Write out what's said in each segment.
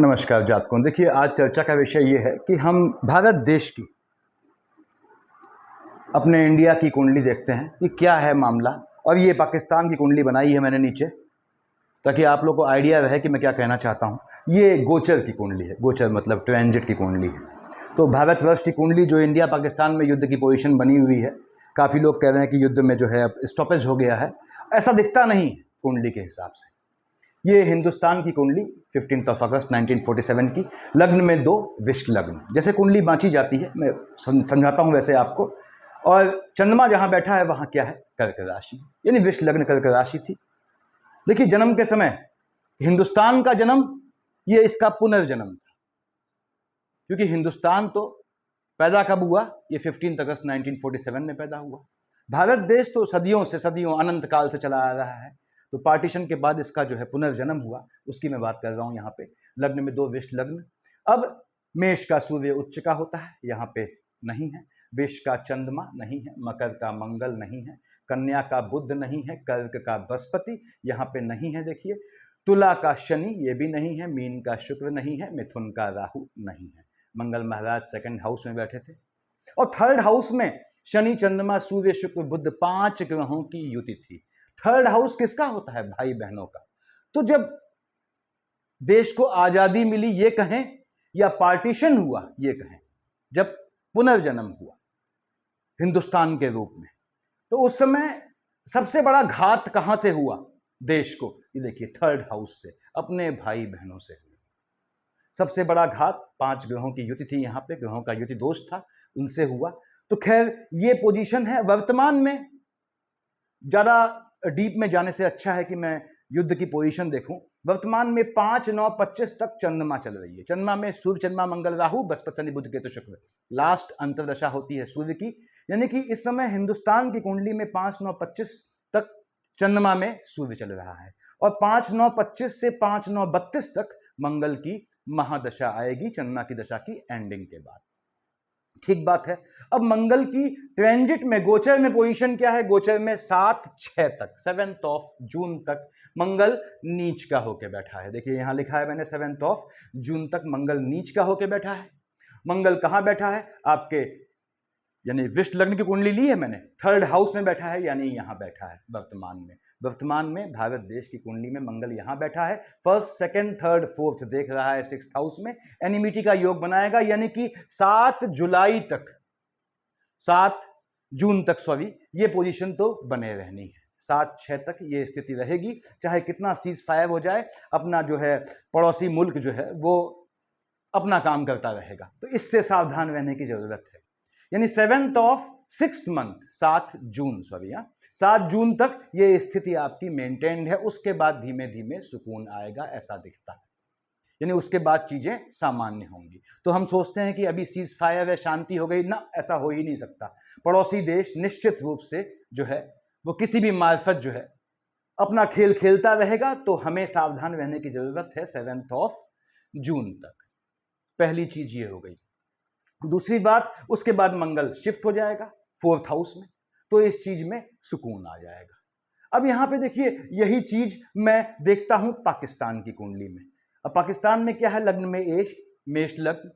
नमस्कार जातकों। देखिए, आज चर्चा का विषय ये है कि हम भारत देश की, अपने इंडिया की कुंडली देखते हैं कि क्या है मामला। और ये पाकिस्तान की कुंडली बनाई है मैंने नीचे, ताकि आप लोग को आइडिया रहे कि मैं क्या कहना चाहता हूँ। ये गोचर की कुंडली है, गोचर मतलब ट्रांजिट की कुंडली है। तो भारतवर्ष की कुंडली जो इंडिया पाकिस्तान में युद्ध की पोजीशन बनी हुई है, काफ़ी लोग कह रहे हैं कि युद्ध में जो है अब स्टॉपेज हो गया है। ऐसा दिखता नहीं कुंडली के हिसाब से। ये हिंदुस्तान की कुंडली 15 अगस्त 1947 की, लग्न में 2, विश्व लग्न। जैसे कुंडली बांची जाती है मैं समझाता हूँ वैसे आपको। और चंद्रमा जहाँ बैठा है वहाँ क्या है, कर्क राशि, यानी विश्व लग्न कर्क राशि थी। देखिए, जन्म के समय हिंदुस्तान का जन्म, ये इसका पुनर्जन्म था। क्योंकि हिंदुस्तान तो पैदा कब हुआ, ये 15 अगस्त 1947 में पैदा हुआ। भारत देश तो सदियों से, सदियों अनंत काल से चला आ रहा है। तो पार्टीशन के बाद इसका जो है पुनर्जन्म हुआ, उसकी मैं बात कर रहा हूं। यहाँ पे लग्न में 2, विश्व लग्न। अब मेष का सूर्य उच्च का होता है, यहाँ पे नहीं है। विष का चंद्रमा नहीं है, मकर का मंगल नहीं है, कन्या का बुध नहीं है, कर्क का बृहस्पति यहाँ पे नहीं है। देखिए, तुला का शनि ये भी नहीं है, मीन का शुक्र नहीं है, मिथुन का राहु नहीं है। मंगल महाराज सेकंड हाउस में बैठे थे। और थर्ड हाउस में शनि, चंद्रमा, सूर्य, शुक्र, बुध 5 ग्रहों की युति थी। थर्ड हाउस किसका होता है, भाई बहनों का। तो जब देश को आजादी मिली ये कहें, या पार्टीशन हुआ ये कहें, जब पुनर्जन्म हुआ हिंदुस्तान के रूप में, तो उस समय सबसे बड़ा घात कहां से हुआ देश को, ये देखिए थर्ड हाउस से, अपने भाई बहनों से हुआ। सबसे बड़ा घात 5 ग्रहों की युति थी, यहाँ पे ग्रहों का युति दोष था, उनसे हुआ। तो खैर ये पोजीशन है वर्तमान में। ज़्यादा डीप में जाने से अच्छा है कि मैं युद्ध की पोजीशन देखूं। वर्तमान में 5-9-25 तक चंद्रमा चल रही है। चंद्रमा में सूर्य, चंद्रमा, मंगल, राहु, बृहस्पति, शनि, बुध, केतु, शुक्र। लास्ट अंतर्दशा होती है सूर्य की, यानी कि इस समय हिंदुस्तान की कुंडली में 5-9-25 तक चंद्रमा में सूर्य चल रहा है। और 5-9-25 से 5-9-32 तक मंगल की महादशा आएगी, चंद्रमा की दशा की एंडिंग के बाद। ठीक बात है। अब मंगल की ट्रांजिट में, गोचर में पोजीशन क्या है, गोचर में 7-6 तक, 7 जून तक मंगल नीच का होके बैठा है। देखिए यहां लिखा है मैंने, 7 जून तक मंगल नीच का होके बैठा है। मंगल कहां बैठा है, आपके यानी विश्व लग्न की कुंडली ली है मैंने, थर्ड हाउस में बैठा है, यानी यहां बैठा है वर्तमान में। वर्तमान में भारत देश की कुंडली में मंगल यहां बैठा है, फर्स्ट, सेकंड, थर्ड, फोर्थ देख रहा है 6th हाउस में। एनिमिटी का योग बनाएगा, यानी कि 7 जुलाई तक, 7 जून तक सॉरी, ये पोजीशन तो बने रहनी है। 7-6 तक ये स्थिति रहेगी, चाहे कितना सीज फायर हो जाए, अपना जो है पड़ोसी मुल्क जो है वो अपना काम करता रहेगा। तो इससे सावधान रहने की जरूरत है। यानी 6th मंथ, 7 जून तक ये स्थिति आपकी मेंटेन्ड है। उसके बाद धीमे धीमे सुकून आएगा, ऐसा दिखता है। यानी उसके बाद चीजें सामान्य होंगी। तो हम सोचते हैं कि अभी सीज फायर है, शांति हो गई ना, ऐसा हो ही नहीं सकता। पड़ोसी देश निश्चित रूप से जो है वो किसी भी मार्फत जो है अपना खेल खेलता रहेगा। तो हमें सावधान रहने की जरूरत है 7 जून तक। पहली चीज ये हो गई। दूसरी बात, उसके बाद मंगल शिफ्ट हो जाएगा 4th हाउस में, तो इस चीज में सुकून आ जाएगा। अब यहां पे देखिए, यही चीज मैं देखता हूं पाकिस्तान की कुंडली में। अब पाकिस्तान में क्या है, लग्न में मेष लग्न।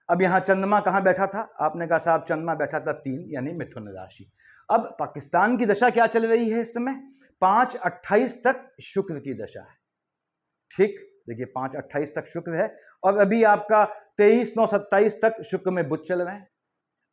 अब यहां चंद्रमा कहां बैठा था, आपने कहा साहब चंद्रमा बैठा था 3, यानी मिथुन राशि। अब पाकिस्तान की दशा क्या चल रही है इस समय, 5-28 तक शुक्र की दशा है। ठीक, देखिए 5-28 तक शुक्र है। और अभी आपका 23-9-27 तक शुक्र में बुध चल रहे हैं।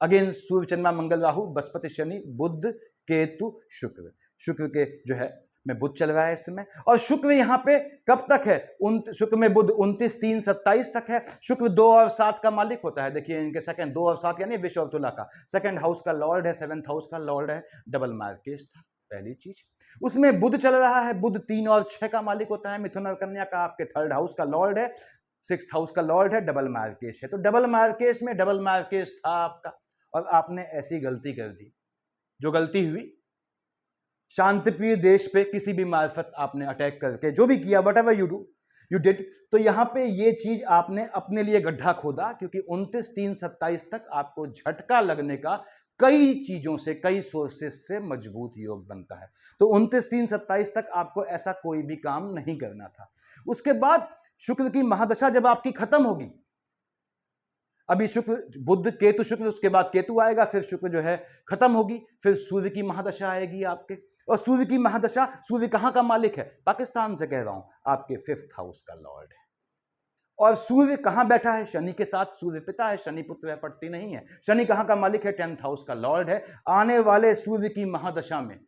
अगेन सूर्य, चंद्रमा, मंगल, राहु, बृहस्पति, शनि, बुध, केतु, शुक्र। शुक्र के जो है में बुध चल रहा है इस समय। और शुक्र यहां पे कब तक है, शुक्र में बुध 29-3-27 तक है। शुक्र 2 और 7 का मालिक होता है। देखिए इनके सेकंड, 2 और 7 यानी विश्व और तुला का सेकंड हाउस का लॉर्ड है, 7th हाउस का लॉर्ड है, डबल मार्केश था पहली चीज। उसमें बुध चल रहा है, बुध 3 और 6 का मालिक होता है, मिथुन और कन्या का आपके 3rd हाउस का लॉर्ड है, 6th हाउस का लॉर्ड है, डबल मार्केश है। तो डबल मार्केश में डबल मार्केश था आपका, और आपने ऐसी गलती कर दी। जो गलती हुई, शांतिप्रिय देश पे किसी भी मार्फत आपने अटैक करके जो भी किया, वट एवर यू डिड, तो यहां पे ये चीज आपने अपने लिए गड्ढा खोदा। क्योंकि 29-3-27 तक आपको झटका लगने का कई चीजों से, कई सोर्सेस से मजबूत योग बनता है। तो 29-3-27 तक आपको ऐसा कोई भी काम नहीं करना था। उसके बाद शुक्र की महादशा जब आपकी खत्म होगी, अभी शुक्र बुध केतु शुक्र, उसके बाद केतु आएगा, फिर शुक्र जो है खत्म होगी, फिर सूर्य की महादशा आएगी आपके। और सूर्य की महादशा, सूर्य कहां का मालिक है? पाकिस्तान से कह रहा हूं, आपके 5th हाउस का लॉर्ड है। और सूर्य कहां बैठा है? शनि के साथ। सूर्य पिता है, शनि पुत्र है, पड़ती नहीं है। शनि कहां का मालिक है? 10th हाउस का लॉर्ड है। आने वाले सूर्य की महादशा में,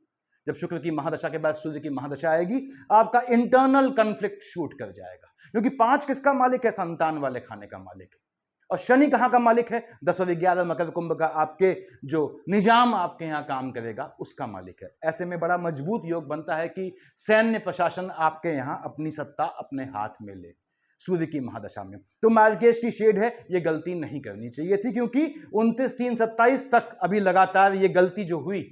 जब शुक्र की महादशा के बाद सूर्य की महादशा आएगी, आपका इंटरनल कन्फ्लिक्ट शूट कर जाएगा, क्योंकि 5 किसका मालिक है? संतान वाले खाने का मालिक है। और शनि कहां का मालिक है? 10 और 11 मकर कुंभ का, आपके जो निजाम आपके यहां काम करेगा उसका मालिक है। ऐसे में बड़ा मजबूत योग बनता है कि सैन्य प्रशासन आपके यहां अपनी सत्ता अपने हाथ में ले सूर्य की महादशा में। तो मार्केश की शेड है, ये गलती नहीं करनी चाहिए थी, क्योंकि 29/3/27 तक अभी लगातार ये गलती जो हुई,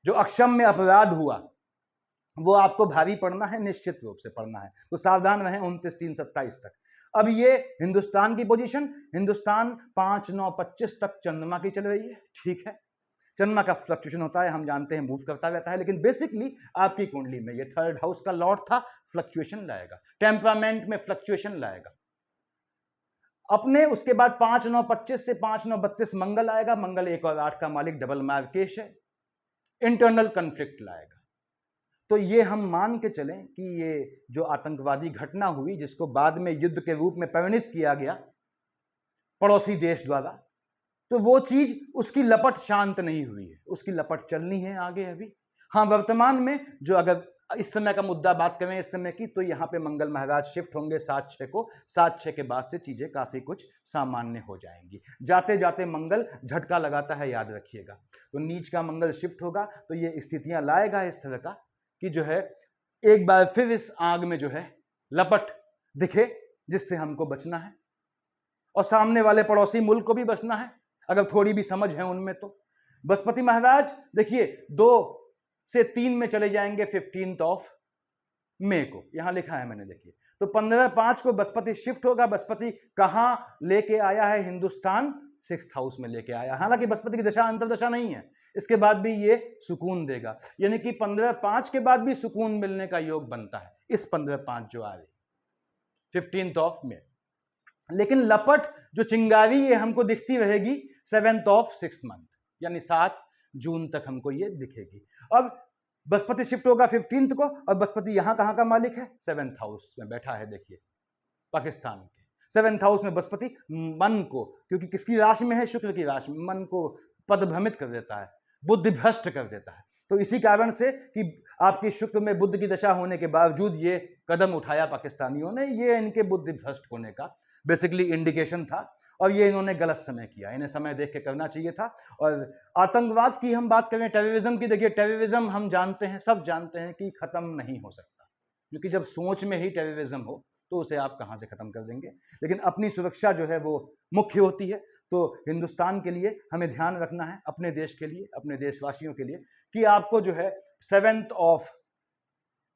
जो अक्षम्य अपराध हुआ, वो आपको भारी पड़ना है, निश्चित रूप से पड़ना है। तो सावधान रहें 29/3/27 तक। अब ये हिंदुस्तान की पोजीशन, हिंदुस्तान 5-9-25 तक चंद्रमा की चल रही है, ठीक है। चंद्रमा का फ्लक्चुएशन होता है, हम जानते हैं, मूव करता रहता है, लेकिन बेसिकली आपकी कुंडली में ये 3rd हाउस का लॉर्ड था, फ्लक्चुएशन लाएगा, टेम्परामेंट में फ्लक्चुएशन लाएगा अपने। उसके बाद 5-9-25 से 5-9-32 मंगल आएगा, मंगल 1 और 8 का मालिक, डबल मार्केश है, इंटरनल कन्फ्लिक्ट लाएगा। तो ये हम मान के चलें कि ये जो आतंकवादी घटना हुई, जिसको बाद में युद्ध के रूप में परिणित किया गया पड़ोसी देश द्वारा, तो वो चीज, उसकी लपट शांत नहीं हुई है, उसकी लपट चलनी है आगे अभी। हाँ, वर्तमान में जो, अगर इस समय का मुद्दा बात करें इस समय की, तो यहाँ पे मंगल महाराज शिफ्ट होंगे 7/6 को। 7/6 के बाद से चीजें काफी कुछ सामान्य हो जाएंगी। जाते जाते मंगल झटका लगाता है, याद रखिएगा। तो नीच का मंगल शिफ्ट होगा तो ये स्थितियां लाएगा इस तरह का कि जो है एक बार फिर इस आग में जो है लपट दिखे, जिससे हमको बचना है और सामने वाले पड़ोसी मुल्क को भी बचना है, अगर थोड़ी भी समझ है उनमें। तो बृहस्पति महाराज देखिए 2 से 3 में चले जाएंगे 15 मई को, यहां लिखा है मैंने, देखिए। तो 15/5 को बृहस्पति शिफ्ट होगा। बृहस्पति कहां लेके आया है? हिंदुस्तान 6th हाउस में लेके आया। हालांकि बृहस्पति की दशा अंतर्दशा नहीं है, इसके बाद भी ये सुकून देगा, यानी कि 15/5 के बाद भी सुकून मिलने का योग बनता है इस 15/5 जो आ रही 15 मई। लेकिन लपट जो चिंगारी ये हमको दिखती रहेगी 7/6 मंथ, यानी 7 जून तक हमको ये दिखेगी। अब बृहस्पति शिफ्ट होगा 15 को, और बृहस्पति यहां कहां का मालिक है? 7th हाउस में बैठा है, देखिए, पाकिस्तान के 7th हाउस में बृहस्पति मन को, क्योंकि किसकी राशि में है? शुक्र की राशि में, मन को पदभ्रमित कर देता है, बुद्धि भ्रष्ट कर देता है। तो इसी कारण से कि आपकी शुक्र में बुध की दशा होने के बावजूद ये कदम उठाया पाकिस्तानियों ने, ये इनके बुद्धि भ्रष्ट होने का बेसिकली इंडिकेशन था, और ये इन्होंने गलत समय किया, इन्हें समय देख के करना चाहिए था। और आतंकवाद की हम बात करें, टेररिज्म की, देखिए टेररिज्म हम जानते हैं, सब जानते हैं कि खत्म नहीं हो सकता, क्योंकि जब सोच में ही टेररिज्म हो तो उसे आप कहां से खत्म कर देंगे। लेकिन अपनी सुरक्षा जो है वो मुख्य होती है। तो हिंदुस्तान के लिए हमें ध्यान रखना है, अपने देश के लिए, अपने देशवासियों के लिए, कि आपको जो है 7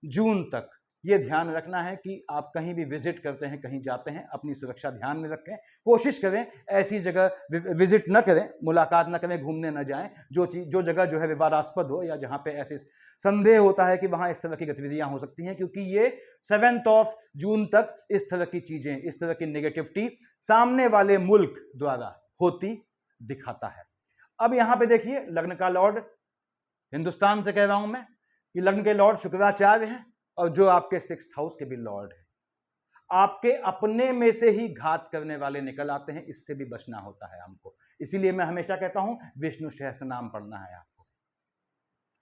जून तक ये ध्यान रखना है कि आप कहीं भी विजिट करते हैं, कहीं जाते हैं, अपनी सुरक्षा ध्यान में रखें। कोशिश करें ऐसी जगह विजिट न करें, मुलाकात न करें, घूमने न जाएं जो जगह जो है विवादास्पद हो, या जहां पे ऐसे संदेह होता है कि वहां इस तरह की गतिविधियां हो सकती हैं, क्योंकि ये 7 जून तक इस तरह की चीजें, इस तरह की नेगेटिविटी सामने वाले मुल्क द्वारा होती दिखाता है। अब यहां पे देखिए, लग्न का लॉर्ड, हिंदुस्तान से कह रहा हूं मैं, कि लग्न के लॉर्ड शुक्राचार्य हैं, और जो आपके 6th हाउस के भी लॉर्ड है। आपके अपने में से ही घात करने वाले निकल आते हैं, इससे भी बचना होता है हमको। इसीलिए मैं हमेशा कहता हूं विष्णु सहस्त्र नाम पढ़ना है आपको।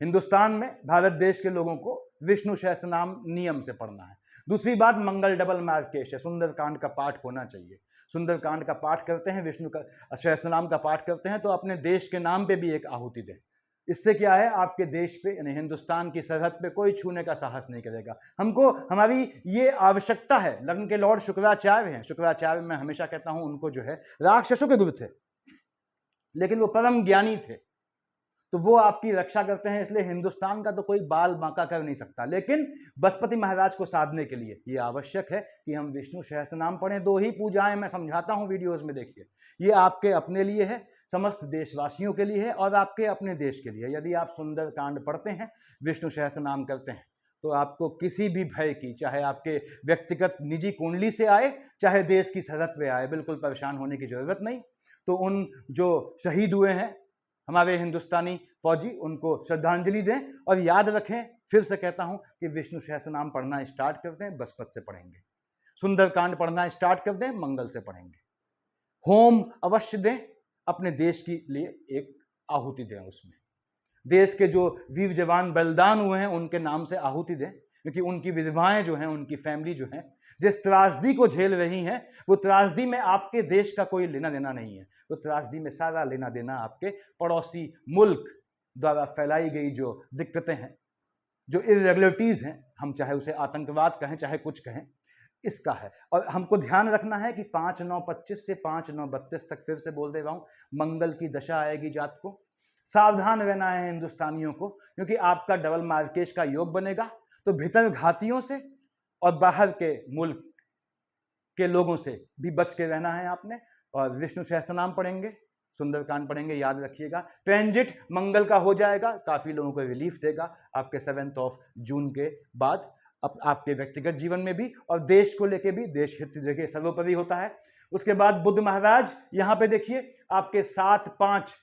हिंदुस्तान में, भारत देश के लोगों को विष्णु सहस्त्र नाम नियम से पढ़ना है। दूसरी बात, मंगल डबल मार्केश है, सुंदरकांड का पाठ होना चाहिए। सुंदरकांड का पाठ करते हैं, विष्णु का सहस्त्र नाम का पाठ करते हैं, तो अपने देश के नाम पे भी एक आहुति दें। इससे क्या है, आपके देश पे, यानी हिंदुस्तान की सरहद पे कोई छूने का साहस नहीं करेगा। हमको, हमारी ये आवश्यकता है। लग्न के लॉर्ड शुक्राचार्य हैं। शुक्राचार्य मैं हमेशा कहता हूं उनको जो है राक्षसों के गुरु थे, लेकिन वो परम ज्ञानी थे, तो वो आपकी रक्षा करते हैं। इसलिए हिंदुस्तान का तो कोई बाल बांका कर नहीं सकता। लेकिन बृहस्पति महाराज को साधने के लिए ये आवश्यक है कि हम विष्णु सहस्त्र नाम पढ़ें। 2 ही पूजाएं मैं समझाता हूं वीडियोस में, देखिए। ये आपके अपने लिए है, समस्त देशवासियों के लिए है, और आपके अपने देश के लिए। यदि आप सुंदरकांड पढ़ते हैं, विष्णु सहस्त्र नाम करते हैं, तो आपको किसी भी भय की, चाहे आपके व्यक्तिगत निजी कुंडली से आए, चाहे देश की सरहद पे आए, बिल्कुल परेशान होने की जरूरत नहीं। तो उन जो शहीद हुए हैं हमारे हिंदुस्तानी फौजी, उनको श्रद्धांजलि दें और याद रखें, फिर से कहता हूं कि विष्णु सहस्त्रनाम पढ़ना स्टार्ट कर दें, बृहस्पति से पढ़ेंगे। सुंदरकांड पढ़ना स्टार्ट कर दें, मंगल से पढ़ेंगे। होम अवश्य दें, अपने देश के लिए एक आहुति दें, उसमें देश के जो वीर जवान बलिदान हुए हैं उनके नाम से आहुति दें, क्योंकि उनकी विधवाएं जो हैं, उनकी फैमिली जो है, जिस त्रासदी को झेल रही हैं, वो त्रासदी में आपके देश का कोई लेना देना नहीं है। वो त्रासदी में सारा लेना देना आपके पड़ोसी मुल्क द्वारा फैलाई गई जो दिक्कतें हैं, जो इरेगुलरिटीज हैं, हम चाहे उसे आतंकवाद कहें चाहे कुछ कहें, इसका है। और हमको ध्यान रखना है कि 5/9/25 से 5/9/32 तक, फिर से बोल दे रहा हूं, मंगल की दशा आएगी जात को। सावधान रहना है हिंदुस्तानियों को, क्योंकि आपका डबल मार्केश का योग बनेगा। तो भीतर घातियों से और बाहर के मुल्क के लोगों से भी बच के रहना है आपने। और विष्णु सहस्त्रनाम पढ़ेंगे, सुंदरकांड पढ़ेंगे, याद रखिएगा। ट्रांजिट मंगल का हो जाएगा, काफी लोगों को रिलीफ देगा आपके 7 जून के बाद, आपके व्यक्तिगत जीवन में भी और देश को लेके भी। देश हित जगह सर्वोपरि होता है। उसके बाद बुध महाराज यहां पे देखिए आपके 7/5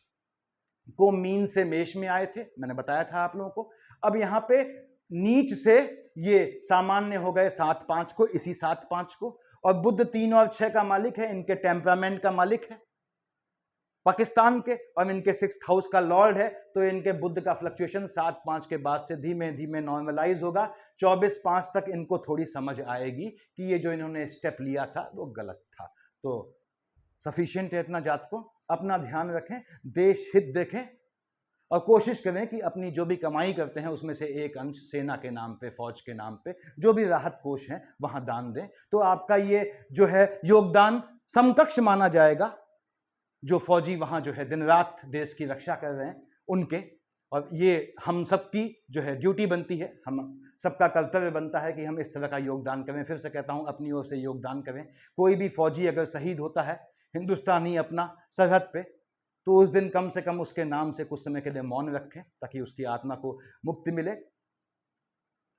को मीन से मेष में आए थे, मैंने बताया था आप लोगों को। अब यहां पे नीच से ये सामान्य हो गए 7/5 को, इसी 7/5 को। और बुध 3 और 6 का मालिक है, इनके टेम्परामेंट का मालिक है पाकिस्तान के, और इनके 6th हाउस का लॉर्ड है। तो इनके बुध का फ्लक्चुएशन 7/5 के बाद से धीमे धीमे नॉर्मलाइज होगा। 24/5 तक इनको थोड़ी समझ आएगी कि ये जो इन्होंने स्टेप लिया था वो गलत था। तो सफिशिएंट है इतना जात को। अपना ध्यान रखें, देश हित देखें और कोशिश करें कि अपनी जो भी कमाई करते हैं उसमें से एक अंश सेना के नाम पे, फौज के नाम पे, जो भी राहत कोष है वहां दान दें। तो आपका ये जो है योगदान समकक्ष माना जाएगा जो फौजी वहां जो है दिन रात देश की रक्षा कर रहे हैं उनके। और ये हम सबकी जो है ड्यूटी बनती है, हम सबका कर्तव्य बनता है कि हम इस तरह का योगदान करें। फिर से कहता हूं, अपनी ओर से योगदान करें। कोई भी फौजी अगर शहीद होता है हिंदुस्तानी अपना सरहद पे, तो उस दिन कम से कम उसके नाम से कुछ समय के लिए मौन रखें, ताकि उसकी आत्मा को मुक्ति मिले।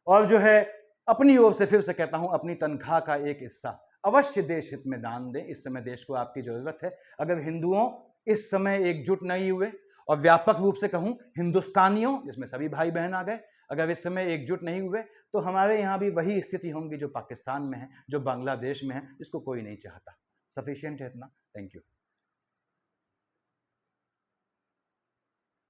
और जो है अपनी ओर से फिर से कहता हूं, अपनी तनख्वाह का एक हिस्सा अवश्य देश हित में दान दें। इस समय देश को आपकी जरूरत है। अगर हिंदुओं इस समय एकजुट नहीं हुए, और व्यापक रूप से कहूं हिंदुस्तानियों, जिसमें सभी भाई बहन आ गए, अगर इस समय एकजुट नहीं हुए, तो हमारे यहां भी वही स्थिति होंगी जो पाकिस्तान में है, जो बांग्लादेश में है, जिसको कोई नहीं चाहता। सफिशिएंट है इतना। Thank you.